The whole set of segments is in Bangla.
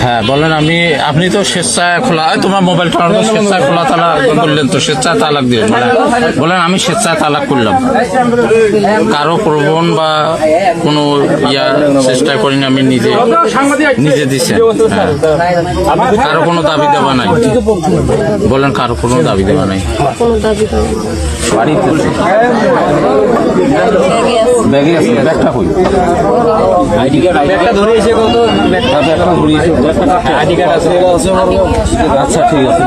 হ্যাঁ বলেন। আপনি তো স্বেচ্ছায় খোলা, তোমার মোবাইল টোনার তো স্বেচ্ছায় খোলা তালাক করলেন, তো স্বেচ্ছায় তালাক দিলেন। বলেন আমি স্বেচ্ছায় তালাক করলাম, কারো প্রবণ বা কোনো চেষ্টা করিনি, আমি নিজে দিচ্ছেন। হ্যাঁ, কারো কোনো দাবি দেওয়া নাই। বলেন কারো কোনো দাবি দেওয়া নাই। বাড়িতে ব্যাগে আছে, ব্যাগটা কই? আইডি কার্ড ধরিয়েছে, কত ব্যাগটা ধরিয়েছে, আইডি কার্ড আছে। আচ্ছা ঠিক আছে,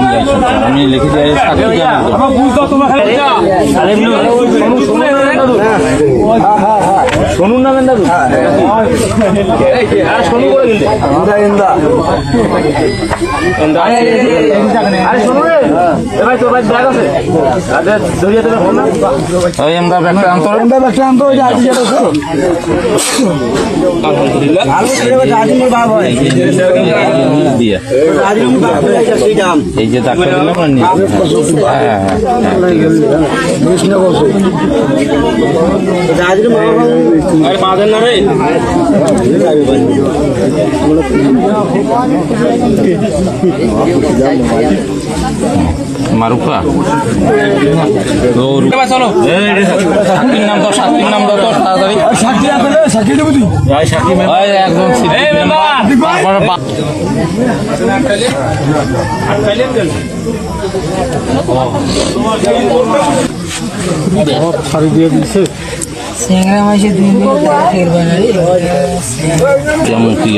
আমি লিখে দিয়ে শুনুন না বেন দাদু, শুনু করে দিলে আমরা ব্যাগটা আনতো এই যে ডাক্তার মারুফা চলো, সাক্ষীর নাম দাও, সাক্ষীর নাম দাও তো তাড়াতাড়ি। একদম দিয়ে দিচ্ছে যেমন কি